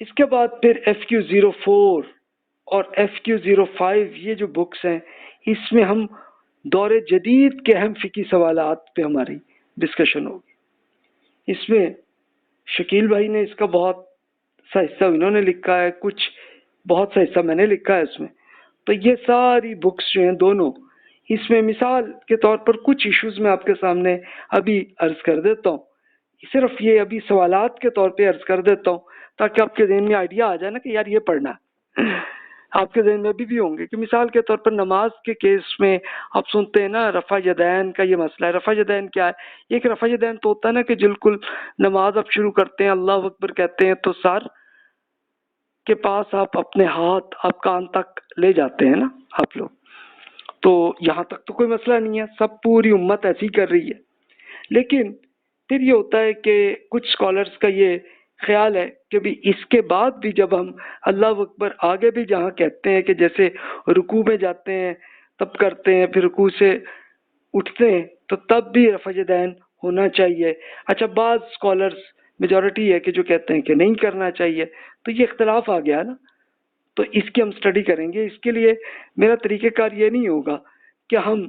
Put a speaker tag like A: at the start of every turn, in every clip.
A: اس کے بعد پھر FQ04 اور FQ05 یہ جو بکس ہیں اس میں ہم دور جدید کے اہم فقہی سوالات پہ ہماری ڈسکشن ہوگی. اس میں شکیل بھائی نے اس کا بہت سا حصہ انہوں نے لکھا ہے، کچھ بہت سا حصہ میں نے لکھا ہے اس میں. تو یہ ساری بکس جو ہیں دونوں، اس میں مثال کے طور پر کچھ ایشوز میں آپ کے سامنے ابھی عرض کر دیتا ہوں. صرف یہ ابھی سوالات کے طور پہ عرض کر دیتا ہوں تاکہ آپ کے ذہن میں آئیڈیا آ جائے نا کہ یار یہ پڑھنا ہے. آپ کے ذہن میں بھی ہوں گے کہ مثال کے طور پر نماز کے کیس میں آپ سنتے ہیں نا رفع یدین کا یہ مسئلہ ہے. رفع یدین کیا ہے؟ ایک رفع یدین تو ہوتا ہے نا کہ بالکل نماز آپ شروع کرتے ہیں اللہ اکبر کہتے ہیں تو سر کے پاس آپ اپنے ہاتھ آپ کان تک لے جاتے ہیں نا آپ لوگ. تو یہاں تک تو کوئی مسئلہ نہیں ہے، سب پوری امت ایسی کر رہی ہے. لیکن پھر یہ ہوتا ہے کہ کچھ اسکالرس کا یہ خیال ہے کہ بھی اس کے بعد بھی جب ہم اللہ اکبر آگے بھی جہاں کہتے ہیں کہ جیسے رکوع میں جاتے ہیں تب کرتے ہیں، پھر رکوع سے اٹھتے ہیں تو تب بھی رفع یدین ہونا چاہیے. اچھا بعض اسکالرس میجورٹی ہے کہ جو کہتے ہیں کہ نہیں کرنا چاہیے. تو یہ اختلاف آ گیا نا، تو اس کی ہم سٹڈی کریں گے. اس کے لیے میرا طریقہ کار یہ نہیں ہوگا کہ ہم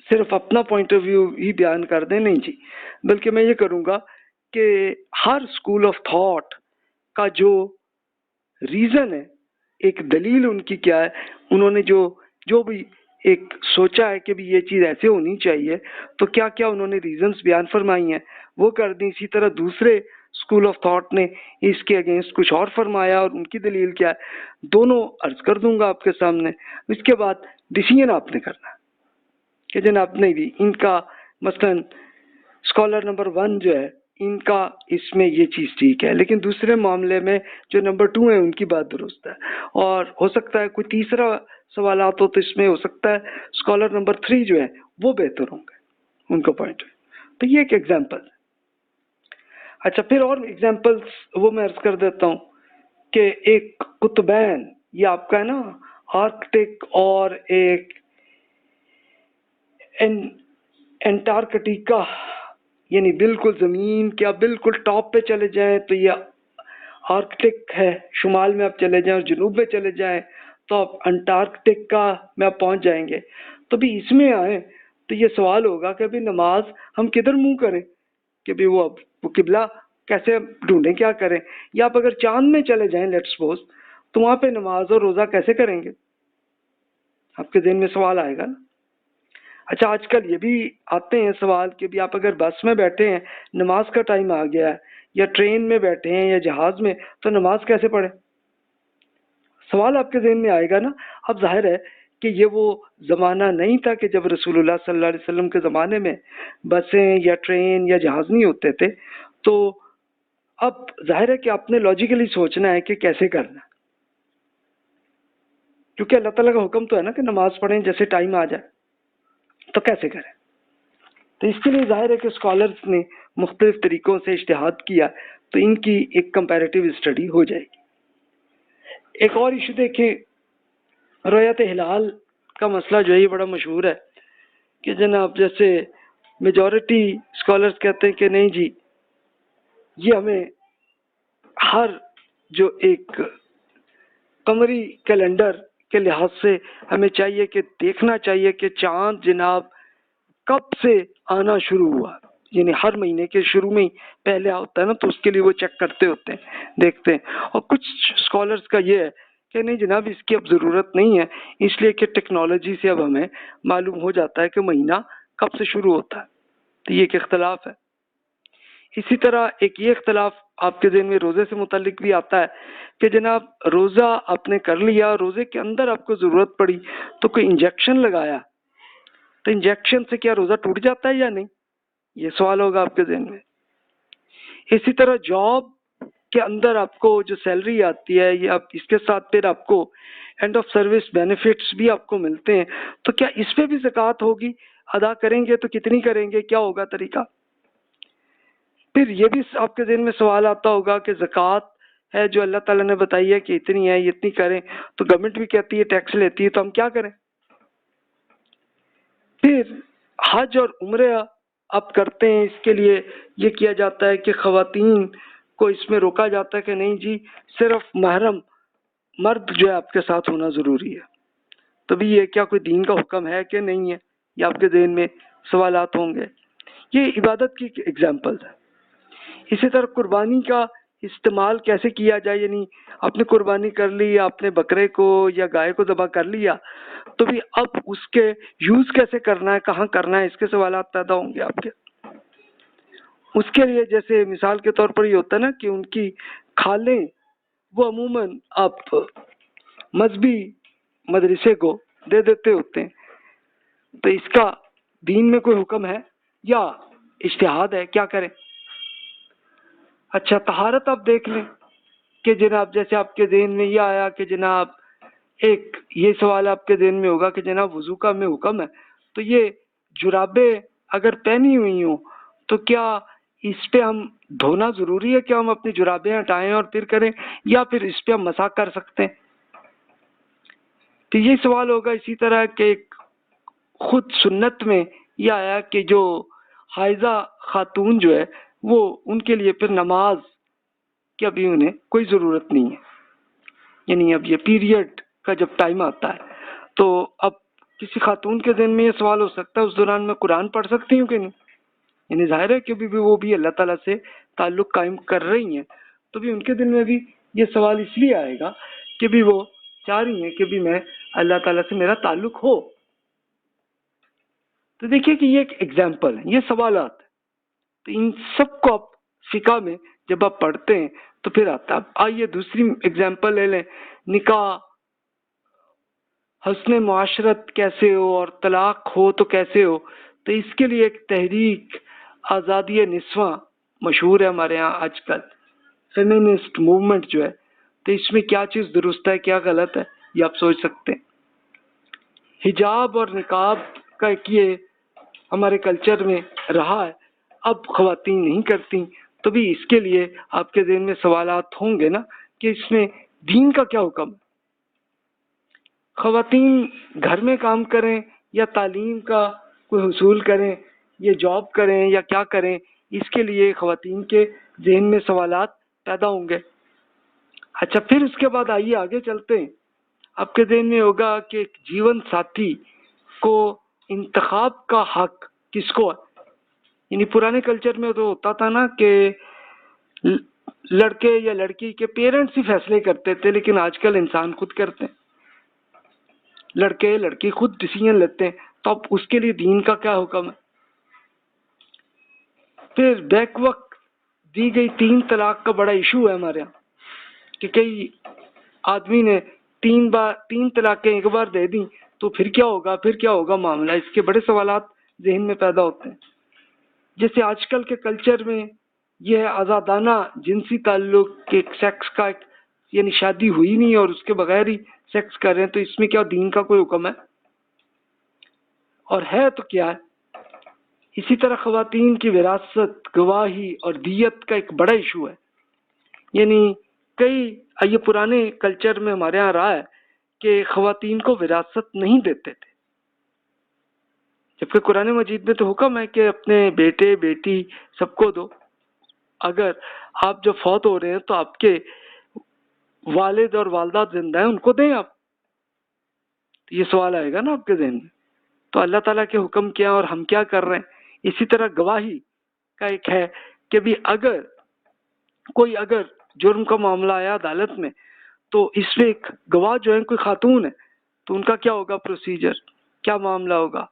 A: صرف اپنا پوائنٹ آف ویو ہی بیان کر دیں، نہیں جی، بلکہ میں یہ کروں گا کہ ہر اسکول آف تھاٹ کا جو ریزن ہے، ایک دلیل ان کی کیا ہے، انہوں نے جو بھی ایک سوچا ہے کہ بھی یہ چیز ایسے ہونی چاہیے تو کیا کیا انہوں نے ریزنز بیان فرمائی ہیں وہ کر دیں. اسی طرح دوسرے اسکول آف تھاٹ نے اس کے اگینسٹ کچھ اور فرمایا اور ان کی دلیل کیا ہے، دونوں عرض کر دوں گا آپ کے سامنے. اس کے بعد ڈیسیژن آپ نے کرنا ہے کہ جناب نہیں بھی ان کا مثلا اسکالر نمبر 1 جو ہے ان کا اس میں یہ چیز ٹھیک ہے، لیکن دوسرے معاملے میں جو نمبر 2 ہیں ان کی بات درست ہے. اور ہو سکتا ہے کوئی تیسرا سوالات ہو تو اس میں ہو سکتا ہے اسکالر نمبر 3 جو ہے وہ بہتر ہوں گے ان کا پوائنٹ. تو یہ ایک ایگزامپل. اچھا پھر اور ایگزامپلس وہ میں عرض کر دیتا ہوں کہ ایک قطبین یہ آپ کا ہے نا آرکٹک اور ایک انٹارکٹیکا، یعنی بالکل زمین کے آپ بالکل ٹاپ پہ چلے جائیں تو یہ آرکٹک ہے، شمال میں آپ چلے جائیں اور جنوب میں چلے جائیں تو آپ انٹارکٹیکا میں آپ پہنچ جائیں گے. تو بھی اس میں آئیں تو یہ سوال ہوگا کہ ابھی نماز ہم کدھر منہ کریں، کہ بھی وہ قبلہ کیسے ڈھونڈیں، کیا کریں. یا آپ اگر چاند میں چلے جائیں لیٹ سپوز تو وہاں پہ نماز اور روزہ کیسے کریں گے، آپ کے ذہن میں سوال آئے گا نا. اچھا آج کل یہ بھی آتے ہیں سوال کہ بھی آپ اگر بس میں بیٹھے ہیں نماز کا ٹائم آ گیا ہے، یا ٹرین میں بیٹھے ہیں یا جہاز میں تو نماز کیسے پڑھیں، سوال آپ کے ذہن میں آئے گا نا. اب ظاہر ہے کہ یہ وہ زمانہ نہیں تھا کہ جب رسول اللہ صلی اللہ علیہ وسلم کے زمانے میں بسیں یا ٹرین یا جہاز نہیں ہوتے تھے. تو اب ظاہر ہے کہ آپ نے لاجیکلی سوچنا ہے کہ کیسے کرنا، کیونکہ اللہ تعالیٰ کا حکم تو ہے نا کہ نماز پڑھیں جیسے ٹائم آ جائے، تو کیسے کریں. تو اس کے لیے ظاہر ہے کہ اسکالرس نے مختلف طریقوں سے اجتہاد کیا تو ان کی ایک کمپیریٹیو اسٹڈی ہو جائے گی. ایک اور ایشو دیکھیں، رؤیت ہلال کا مسئلہ جو ہے یہ بڑا مشہور ہے کہ جناب جیسے میجورٹی اسکالرس کہتے ہیں کہ نہیں جی یہ ہمیں ہر جو ایک قمری کیلنڈر کے لحاظ سے ہمیں چاہیے کہ دیکھنا چاہیے کہ چاند جناب کب سے آنا شروع ہوا، یعنی ہر مہینے کے شروع میں ہی پہلے ہوتا ہے نا تو اس کے لیے وہ چیک کرتے ہوتے ہیں، دیکھتے ہیں. اور کچھ اسکالرس کا یہ ہے کہ نہیں جناب اس کی اب ضرورت نہیں ہے، اس لیے کہ ٹیکنالوجی سے اب ہمیں معلوم ہو جاتا ہے کہ مہینہ کب سے شروع ہوتا ہے. تو یہ ایک اختلاف ہے. اسی طرح ایک یہ اختلاف آپ کے ذہن میں روزے سے متعلق بھی آتا ہے کہ جناب روزہ آپ نے کر لیا، روزے کے اندر آپ کو ضرورت پڑی تو کوئی انجیکشن لگایا تو انجیکشن سے کیا روزہ ٹوٹ جاتا ہے یا نہیں، یہ سوال ہوگا آپ کے ذہن میں. اسی طرح جاب کے اندر آپ کو جو سیلری آتی ہے یا اس کے ساتھ پھر آپ کو اینڈ آف سروس بینیفٹس بھی آپ کو ملتے ہیں، تو کیا اس پہ بھی زکوٰۃ ہوگی، ادا کریں گے تو کتنی کریں گے، کیا ہوگا طریقہ. پھر یہ بھی آپ کے ذہن میں سوال آتا ہوگا کہ زکوٰۃ ہے جو اللہ تعالیٰ نے بتائی ہے کہ اتنی ہے، اتنی کریں، تو گورنمنٹ بھی کہتی ہے ٹیکس لیتی ہے تو ہم کیا کریں. پھر حج اور عمرہ آپ کرتے ہیں، اس کے لیے یہ کیا جاتا ہے کہ خواتین کو اس میں روکا جاتا ہے کہ نہیں جی صرف محرم مرد جو ہے آپ کے ساتھ ہونا ضروری ہے. تو بھی یہ کیا کوئی دین کا حکم ہے کہ نہیں ہے؟ یہ آپ کے ذہن میں سوالات ہوں گے. یہ عبادت کی ایگزامپل ہے. اسی طرح قربانی کا استعمال کیسے کیا جائے، یعنی آپ نے قربانی کر لی یا آپ نے بکرے کو یا گائے کو ذبح کر لیا، تو بھی اب اس کے یوز کیسے کرنا ہے، کہاں کرنا ہے، اس کے سوالات پیدا ہوں گے آپ کے. اس کے لیے جیسے مثال کے طور پر یہ ہوتا ہے نا کہ ان کی کھالیں وہ عموماً آپ مذہبی مدرسے کو دے دیتے ہوتے ہیں. تو اس کا دین میں کوئی حکم ہے یا اجتہاد ہے، کیا کریں؟ اچھا طہارت آپ دیکھ لیں کہ جناب جیسے آپ کے ذہن میں یہ آیا کہ جناب ایک یہ سوال آپ کے ذہن میں ہوگا کہ جناب وضو کا میں حکم ہے، تو یہ جرابیں اگر پہنی ہوئی ہوں تو کیا اس پہ ہم دھونا ضروری ہے کہ ہم اپنی جرابیں ہٹائیں اور پھر کریں، یا پھر اس پہ ہم مسح کر سکتے ہیں؟ تو یہ سوال ہوگا. اسی طرح کہ خود سنت میں یہ آیا کہ جو حائضہ خاتون جو ہے وہ ان کے لیے پھر نماز کی ابھی انہیں کوئی ضرورت نہیں ہے. یعنی اب یہ پیریڈ کا جب ٹائم آتا ہے تو اب کسی خاتون کے ذہن میں یہ سوال ہو سکتا ہے اس دوران میں قرآن پڑھ سکتی ہوں کہ نہیں. یعنی ظاہر ہے کہ بھی وہ بھی اللہ تعالیٰ سے تعلق قائم کر رہی ہیں، تو بھی ان کے دل میں بھی یہ سوال اس لیے آئے گا کہ بھی وہ چاہ رہی ہیں کہ بھی میں اللہ تعالیٰ سے میرا تعلق ہو. تو دیکھیے کہ یہ ایک ایگزامپل ہے، یہ سوالات ہیں. تو ان سب کو آپ فقہ میں جب آپ پڑھتے ہیں تو پھر آتا ہے. آئیے دوسری ایگزامپل لے لیں، نکاح، حسن معاشرت کیسے ہو اور طلاق ہو تو کیسے ہو. تو اس کے لیے ایک تحریک آزادی نسواں مشہور ہے ہمارے ہاں آج کل، فیمینسٹ موومنٹ جو ہے. تو اس میں کیا چیز درست ہے کیا غلط ہے یہ آپ سوچ سکتے ہیں. حجاب اور نقاب کا ایک یہ ہمارے کلچر میں رہا ہے، اب خواتین نہیں کرتی. تو بھی اس کے لیے آپ کے ذہن میں سوالات ہوں گے نا کہ اس میں دین کا کیا حکم ہے. خواتین گھر میں کام کریں یا تعلیم کا کوئی حصول کریں، یہ جاب کریں یا کیا کریں، اس کے لیے خواتین کے ذہن میں سوالات پیدا ہوں گے. اچھا پھر اس کے بعد آئیے آگے چلتے ہیں. آپ کے ذہن میں ہوگا کہ ایک جیون ساتھی کو انتخاب کا حق کس کو ہے. یعنی پرانے کلچر میں تو ہوتا تھا نا کہ لڑکے یا لڑکی کے پیرنٹس ہی فیصلے کرتے تھے، لیکن آج کل انسان خود کرتے ہیں، لڑکے لڑکی خود ڈیسیژن لیتے ہیں. تو اب اس کے لیے دین کا کیا حکم ہے. پھر بیک وقت دی گئی 3 طلاق کا بڑا ایشو ہے ہمارے یہاں کہ کئی آدمی نے 3 طلاقیں ایک بار دے دیں تو پھر کیا ہوگا، پھر کیا ہوگا معاملہ. اس کے بڑے سوالات ذہن میں پیدا ہوتے ہیں. جیسے آج کل کے کلچر میں یہ آزادانہ جنسی تعلق کے سیکس کا یعنی شادی ہوئی نہیں اور اس کے بغیر ہی سیکس کر رہے ہیں. تو اس میں کیا دین کا کوئی حکم ہے، اور ہے تو کیا ہے. اسی طرح خواتین کی وراثت، گواہی اور دیت کا ایک بڑا ایشو ہے. یعنی یہ پرانے کلچر میں ہمارے ہاں رہا ہے کہ خواتین کو وراثت نہیں دیتے تھے، جبکہ قرآن مجید میں تو حکم ہے کہ اپنے بیٹے بیٹی سب کو دو. اگر آپ جو فوت ہو رہے ہیں تو آپ کے والد اور والدہ زندہ ہیں، ان کو دیں آپ. تو یہ سوال آئے گا نا آپ کے ذہن میں. تو اللہ تعالیٰ کے حکم کیا اور ہم کیا کر رہے ہیں. اسی طرح گواہی کا ایک ہے کہ بھی اگر جرم کا معاملہ آیا عدالت میں تو اس میں ایک گواہ جو ہے کوئی خاتون ہے تو ان کا کیا ہوگا پروسیجر، کیا معاملہ ہوگا.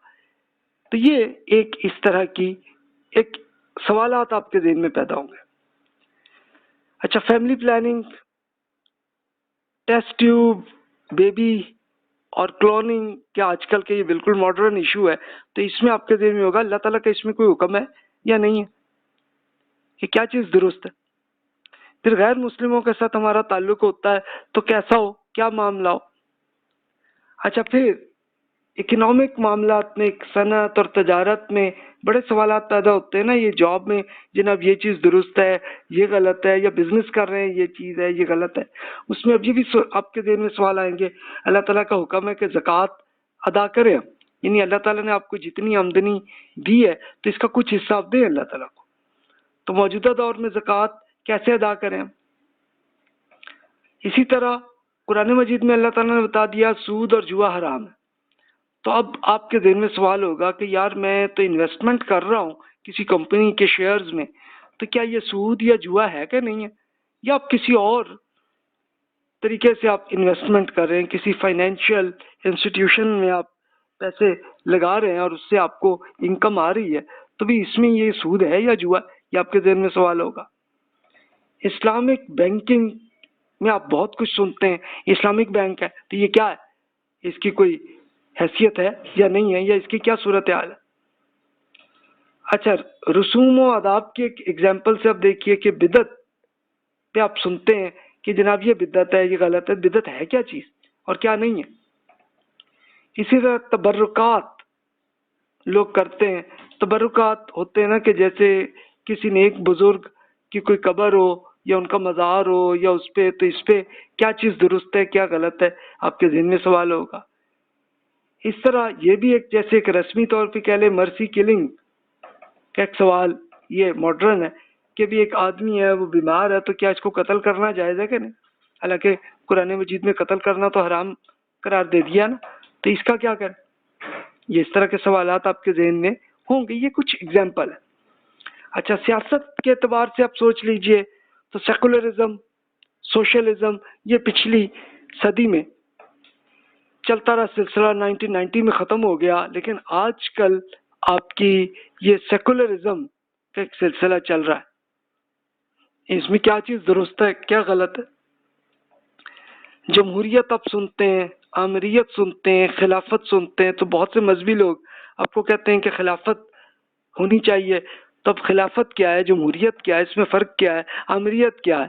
A: تو یہ ایک اس طرح کی ایک سوالات آپ کے ذہن میں پیدا ہوں گے. اچھا family planning, test tube, baby اور کلوننگ کیا آج کل کے یہ بالکل ماڈرن ایشو ہے. تو اس میں آپ کے ذہن میں ہوگا اللہ تعالیٰ کا اس میں کوئی حکم ہے یا نہیں ہے، کہ کیا چیز درست ہے. پھر غیر مسلموں کے ساتھ ہمارا تعلق ہوتا ہے تو کیسا ہو، کیا معاملہ ہو. اچھا پھر اکنامک معاملات میں، صنعت اور تجارت میں بڑے سوالات پیدا ہوتے ہیں نا. یہ جاب میں جناب یہ چیز درست ہے، یہ غلط ہے، یا بزنس کر رہے ہیں یہ چیز ہے، یہ غلط ہے. اس میں اب یہ بھی آپ کے ذہن میں سوال آئیں گے اللہ تعالیٰ کا حکم ہے کہ زکوٰۃ ادا کریں. یعنی اللہ تعالیٰ نے آپ کو جتنی آمدنی دی ہے تو اس کا کچھ حصہ آپ دیں اللہ تعالیٰ کو. تو موجودہ دور میں زکوٰۃ کیسے ادا کریں ہم؟ اسی طرح قرآن مجید میں اللہ تعالیٰ نے بتا دیا سود اور جوا حرام ہے. تو اب آپ کے ذہن میں سوال ہوگا کہ یار میں تو انویسٹمنٹ کر رہا ہوں کسی کمپنی کے شیئرز میں، تو کیا یہ سود یا جوا ہے کہ نہیں ہے؟ یا آپ کسی اور طریقے سے آپ انویسٹمنٹ کر رہے ہیں، کسی فائنینشیل انسٹیٹیوشن میں آپ پیسے لگا رہے ہیں اور اس سے آپ کو انکم آ رہی ہے، تو بھی اس میں یہ سود ہے یا جوا؟ یہ آپ کے ذہن میں سوال ہوگا. اسلامک بینکنگ میں آپ بہت کچھ سنتے ہیں، اسلامک بینک ہے تو یہ کیا ہے؟ اس کی کوئی حیثیت ہے یا نہیں ہے، یا اس کی کیا صورتحال ہے؟ اچھا، رسوم و آداب کے ایک ایگزامپل سے آپ دیکھیے کہ بدعت پہ آپ سنتے ہیں کہ جناب یہ بدعت ہے، یہ غلط ہے. بدعت ہے کیا چیز اور کیا نہیں ہے؟ اسی طرح تبرکات لوگ کرتے ہیں. تبرکات ہوتے ہیں نا کہ جیسے کسی نیک بزرگ کی کوئی قبر ہو یا ان کا مزار ہو یا اس پہ، تو اس پہ کیا چیز درست ہے کیا غلط ہے؟ آپ کے ذہن میں سوال ہوگا. اس طرح یہ بھی ایک جیسے ایک رسمی طور پہ کہہ لیں مرسی کلنگ کا ایک سوال یہ ماڈرن ہے کہ بھی ایک آدمی ہے وہ بیمار ہے تو کیا اس کو قتل کرنا جائز ہے کہ نہیں؟ حالانکہ قرآن مجید میں قتل کرنا تو حرام قرار دے دیا نا، تو اس کا کیا کریں؟ یہ اس طرح کے سوالات آپ کے ذہن میں ہوں گے. یہ کچھ اگزامپل ہے. اچھا، سیاست کے اعتبار سے آپ سوچ لیجئے تو سیکولرزم، سوشلزم یہ پچھلی صدی میں چلتا رہا سلسلہ، 1990 میں ختم ہو گیا، لیکن آج کل آپ کی یہ سیکولرزم کا ایک سلسلہ چل رہا ہے. اس میں کیا چیز درست ہے کیا غلط ہے؟ جمہوریت آپ سنتے ہیں، آمریت سنتے ہیں، خلافت سنتے ہیں، تو بہت سے مذہبی لوگ آپ کو کہتے ہیں کہ خلافت ہونی چاہیے. تو اب خلافت کیا ہے، جمہوریت کیا ہے، اس میں فرق کیا ہے، آمریت کیا ہے،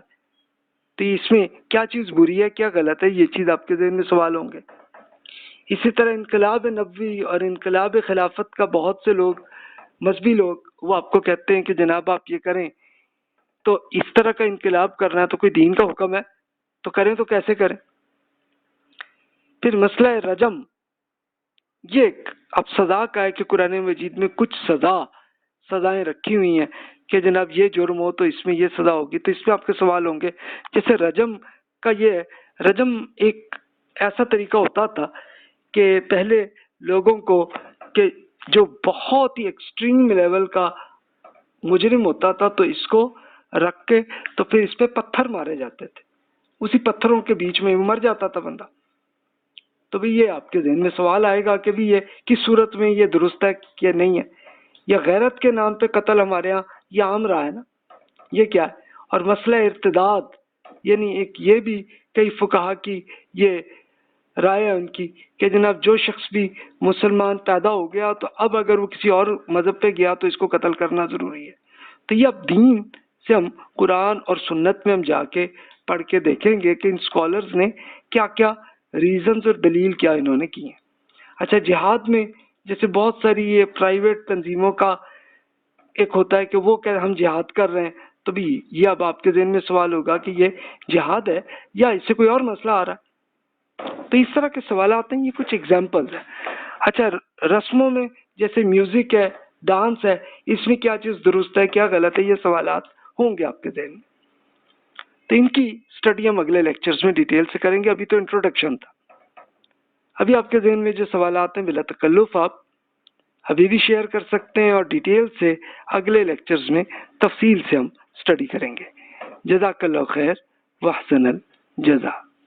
A: تو اس میں کیا چیز بری ہے کیا غلط ہے؟ یہ چیز آپ کے ذہن میں سوال ہوں گے. اسی طرح انقلاب نبوی اور انقلاب خلافت کا بہت سے لوگ مذہبی لوگ وہ آپ کو کہتے ہیں کہ جناب آپ یہ کریں. تو اس طرح کا انقلاب کرنا ہے تو کوئی دین کا حکم ہے تو کریں، تو کیسے کریں؟ پھر مسئلہ رجم، یہ اب سزا کا ہے کہ قرآن مجید میں کچھ سزائیں رکھی ہوئی ہیں کہ جناب یہ جرم ہو تو اس میں یہ سزا ہوگی. تو اس میں آپ کے سوال ہوں گے. جیسے رجم کا، یہ رجم ایک ایسا طریقہ ہوتا تھا کہ پہلے لوگوں کو کہ جو بہت ہی ایکسٹریم لیول کا مجرم ہوتا تھا تو اس کو رکھ کے تو پھر اس پہ پتھر مارے جاتے تھے، اسی پتھروں کے بیچ میں مر جاتا تھا بندہ. تو بھی یہ آپ کے ذہن میں سوال آئے گا کہ بھی یہ کس صورت میں یہ درست ہے کہ نہیں ہے؟ یا غیرت کے نام پہ قتل ہمارے ہاں یہ عام رہا ہے نا، یہ کیا ہے؟ اور مسئلہ ارتداد، یعنی ایک یہ بھی کئی فقہا کی یہ رائے ہے ان کی کہ جناب جو شخص بھی مسلمان پیدا ہو گیا تو اب اگر وہ کسی اور مذہب پہ گیا تو اس کو قتل کرنا ضروری ہے. تو یہ اب دین سے ہم قرآن اور سنت میں ہم جا کے پڑھ کے دیکھیں گے کہ ان اسکالرز نے کیا کیا ریزنز اور دلیل کیا انہوں نے کی ہیں. اچھا، جہاد میں جیسے بہت ساری یہ پرائیویٹ تنظیموں کا ایک ہوتا ہے کہ وہ کہ ہم جہاد کر رہے ہیں، تو بھی یہ اب آپ کے ذہن میں سوال ہوگا کہ یہ جہاد ہے یا اس سے کوئی اور مسئلہ آ رہا ہے؟ تو اس طرح کے سوالات ہیں، یہ کچھ ایگزامپلز ہیں. اچھا، رسموں میں جیسے میوزک ہے، ڈانس ہے، اس میں کیا چیز درست ہے کیا غلط ہے؟ یہ سوالات ہوں گے آپ کے ذہن میں. تو ان کی اسٹڈی ہم اگلے لیکچرز میں ڈیٹیل سے کریں گے. ابھی تو انٹروڈکشن تھا. ابھی آپ کے ذہن میں جو سوالات ہیں بلا تکلف آپ ابھی بھی شیئر کر سکتے ہیں اور ڈیٹیل سے اگلے لیکچرز میں تفصیل سے ہم اسٹڈی کریں گے. جزاک اللہ خیر واحسن الجزا.